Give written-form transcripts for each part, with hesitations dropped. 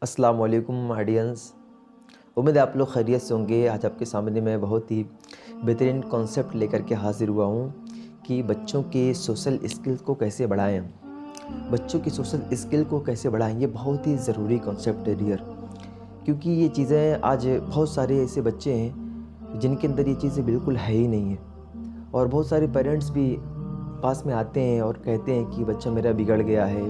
अस्सलाम वालेकुम ऑडियंस। उम्मीद है आप लोग खैरियत से होंगे। आज आपके सामने मैं बहुत ही बेहतरीन कॉन्सेप्ट लेकर के हाज़िर हुआ हूँ कि बच्चों के सोशल स्किल्स को कैसे बढ़ाएं। बच्चों की सोशल स्किल को कैसे बढ़ाएं, ये बहुत ही ज़रूरी कॉन्सेप्ट है डियर। क्योंकि ये चीज़ें आज बहुत सारे ऐसे बच्चे हैं जिनके अंदर ये चीज़ें बिल्कुल है ही नहीं है। और बहुत सारे पेरेंट्स भी पास में आते हैं और कहते हैं कि बच्चा मेरा बिगड़ गया है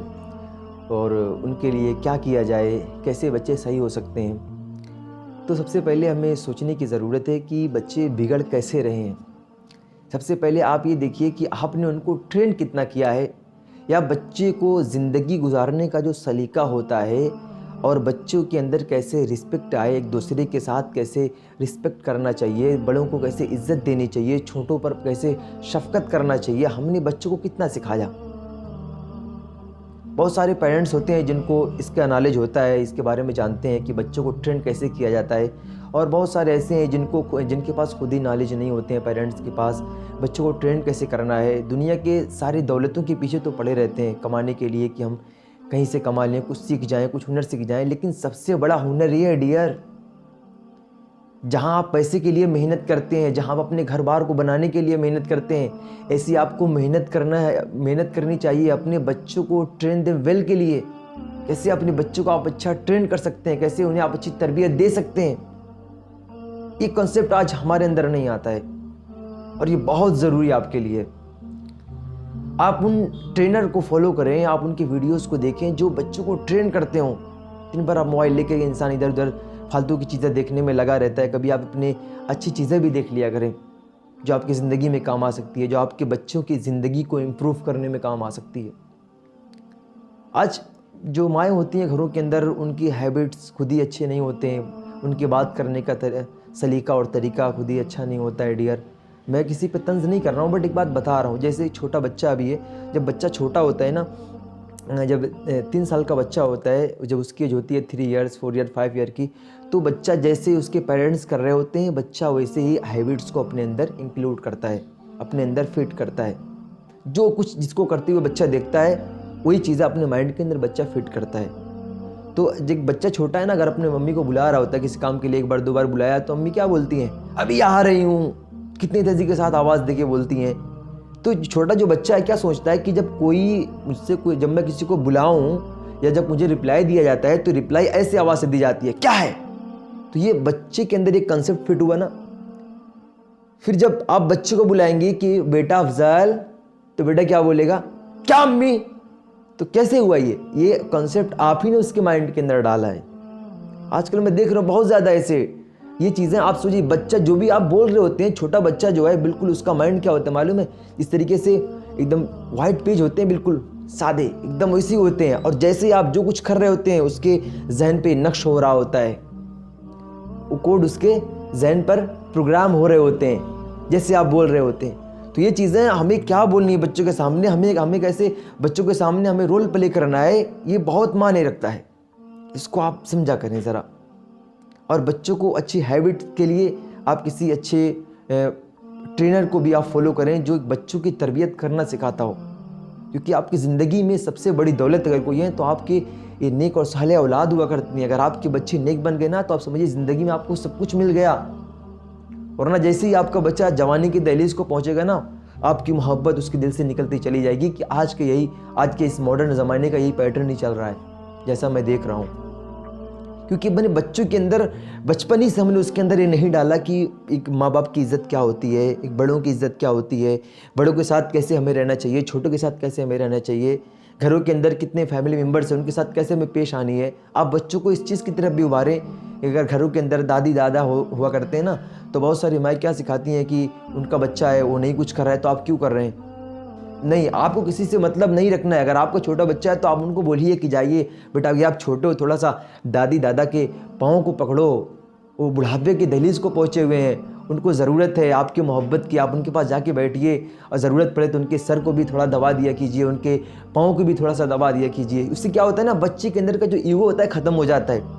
और उनके लिए क्या किया जाए, कैसे बच्चे सही हो सकते हैं। तो सबसे पहले हमें सोचने की ज़रूरत है कि बच्चे बिगड़ कैसे रहे हैं। सबसे पहले आप ये देखिए कि आपने उनको ट्रेन कितना किया है, या बच्चे को ज़िंदगी गुजारने का जो सलीका होता है और बच्चों के अंदर कैसे रिस्पेक्ट आए, एक दूसरे के साथ कैसे रिस्पेक्ट करना चाहिए, बड़ों को कैसे इज़्ज़त देनी चाहिए, छोटों पर कैसे शफ़क़त करना चाहिए, हमने बच्चों को कितना सिखाया। बहुत सारे पेरेंट्स होते हैं जिनको इसका नॉलेज होता है, इसके बारे में जानते हैं कि बच्चों को ट्रेन कैसे किया जाता है। और बहुत सारे ऐसे हैं जिनके पास खुद ही नॉलेज नहीं होते हैं पेरेंट्स के पास, बच्चों को ट्रेन कैसे करना है। दुनिया के सारी दौलतों के पीछे तो पड़े रहते हैं कमाने के लिए कि हम कहीं से कमा लें, कुछ सीख जाएँ, कुछ हुनर सीख जाएँ। लेकिन सबसे बड़ा हुनर ये है डियर, जहाँ आप पैसे के लिए मेहनत करते हैं, जहाँ आप अपने घर बार को बनाने के लिए मेहनत करते हैं, ऐसी आपको मेहनत करनी चाहिए अपने बच्चों को ट्रेन दें वेल के लिए। कैसे अपने बच्चों को आप अच्छा ट्रेन कर सकते हैं, कैसे उन्हें आप अच्छी तरबियत दे सकते हैं, ये कॉन्सेप्ट आज हमारे अंदर नहीं आता है। और ये बहुत ज़रूरी है आपके लिए। आप उन ट्रेनर को फॉलो करें, आप उनकी वीडियोज़ को देखें जो बच्चों को ट्रेन करते हों। दिन भर आप मोबाइल लेके इंसान इधर उधर फालतू की चीज़ें देखने में लगा रहता है। कभी आप अपनी अच्छी चीज़ें भी देख लिया करें जो आपकी ज़िंदगी में काम आ सकती है, जो आपके बच्चों की ज़िंदगी को इम्प्रूव करने में काम आ सकती है। आज जो माएँ होती हैं घरों के अंदर, उनकी हैबिट्स खुद ही अच्छे नहीं होते हैं, उनके बात करने का सलीका और तरीका खुद ही अच्छा नहीं होता है डियर। मैं किसी पे तंज़ नहीं कर रहा हूँ, बट एक बात बता रहा हूँ। जैसे एक छोटा बच्चा भी है, जब बच्चा छोटा होता है ना, जब 3 साल का बच्चा होता है, जब उसकी एज होती है 3 ईयर्स 4 ईयर 5 ईयर की, तो बच्चा जैसे उसके पेरेंट्स कर रहे होते हैं, बच्चा वैसे ही हैबिट्स को अपने अंदर इंक्लूड करता है, अपने अंदर फिट करता है। जो कुछ जिसको करते हुए बच्चा देखता है, वही चीज़ें अपने माइंड के अंदर बच्चा फिट करता है। तो जब बच्चा छोटा है ना, अगर अपने मम्मी को बुला रहा होता है किसी काम के लिए, 1 बार 2 बार बुलाया, तो मम्मी क्या बोलती हैं, अभी आ रही हूँ, कितनी तेज़ी के साथ आवाज़ देके बोलती हैं। तो छोटा जो बच्चा है क्या सोचता है कि जब मैं किसी को बुलाऊं या जब मुझे रिप्लाई दिया जाता है तो रिप्लाई ऐसे आवाज़ से दी जाती है, क्या है। तो ये बच्चे के अंदर एक कंसेप्ट फिट हुआ ना। फिर जब आप बच्चे को बुलाएंगे कि बेटा अफजल, तो बेटा क्या बोलेगा, क्या अम्मी। तो कैसे हुआ ये कंसेप्ट आप ही ने उसके माइंड के अंदर डाला है। आजकल मैं देख रहा हूँ बहुत ज़्यादा ऐसे ये चीज़ें। आप सोचिए, बच्चा जो भी आप बोल रहे होते हैं, छोटा बच्चा जो है बिल्कुल उसका माइंड क्या होता है मालूम है, इस तरीके से एकदम वाइट पेज होते हैं, बिल्कुल सादे एकदम वैसे ही होते हैं। और जैसे ही आप जो कुछ कर रहे होते हैं उसके जहन पे नक्श हो रहा होता है, वो कोड उसके जहन पर प्रोग्राम हो रहे होते हैं जैसे आप बोल रहे होते हैं। तो ये चीज़ें हमें क्या बोलनी है बच्चों के सामने, हमें कैसे बच्चों के सामने हमें रोल प्ले करना है, ये बहुत मायने रखता है। इसको आप समझा करें ज़रा। और बच्चों को अच्छी हैबिट के लिए आप किसी अच्छे ट्रेनर को भी आप फॉलो करें जो बच्चों की तरबियत करना सिखाता हो। क्योंकि आपकी ज़िंदगी में सबसे बड़ी दौलत अगर कोई है तो आपके ये नेक और सालेह औलाद हुआ करती हैं। अगर आपके बच्चे नेक बन गए ना, तो आप समझिए ज़िंदगी में आपको सब कुछ मिल गया। वरना जैसे ही आपका बच्चा जवानी की दहलीज को पहुँचेगा ना, आपकी मोहब्बत उसके दिल से निकलती चली जाएगी कि आज के इस मॉडर्न ज़माने का यही पैटर्न ही चल रहा है, जैसा मैं देख रहा हूँ। क्योंकि मैंने बच्चों के अंदर बचपन ही से हमने उसके अंदर ये नहीं डाला कि एक माँ बाप की इज़्ज़त क्या होती है, एक बड़ों की इज़्ज़त क्या होती है, बड़ों के साथ कैसे हमें रहना चाहिए, छोटों के साथ कैसे हमें रहना चाहिए, घरों के अंदर कितने फैमिली मेम्बर्स हैं उनके साथ कैसे हमें पेश आनी है। आप बच्चों को इस चीज़ की तरफ भी उभारें। अगर घरों के अंदर दादी दादा हुआ करते हैं ना, तो बहुत सारी माएँ क्या सिखाती हैं कि उनका बच्चा है वो नहीं कुछ कर रहा है तो आप क्यों कर रहे हैं। नहीं, आपको किसी से मतलब नहीं रखना है। अगर आपका छोटा बच्चा है तो आप उनको बोलिए कि जाइए बेटा, अभी आप छोटे हो, थोड़ा सा दादी दादा के पाँव को पकड़ो, वो बुढ़ापे की दहलीज को पहुँचे हुए हैं, उनको ज़रूरत है आपकी मोहब्बत की, आप उनके पास जाके बैठिए और ज़रूरत पड़े तो उनके सर को भी थोड़ा दबा दिया कीजिए, उनके पाँव को भी थोड़ा सा दबा दिया कीजिए। उससे क्या होता है ना, बच्चे के अंदर का जो ईगो होता है ख़त्म हो जाता है।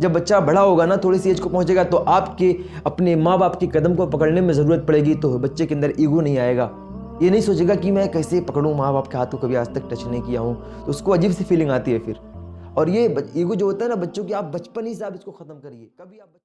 जब बच्चा बड़ा होगा ना, थोड़ी सी एज को पहुँचेगा, तो आपके अपने माँ बाप के कदम को पकड़ने में ज़रूरत पड़ेगी, तो बच्चे के अंदर ईगो नहीं आएगा। ये नहीं सोचेगा कि मैं कैसे पकड़ूं, माँ बाप के हाथ को कभी आज तक टच नहीं किया हूँ, तो उसको अजीब सी फीलिंग आती है फिर। और ये ईगो जो होता है ना बच्चों की, आप बचपन ही से आप इसको ख़त्म करिए। कभी आप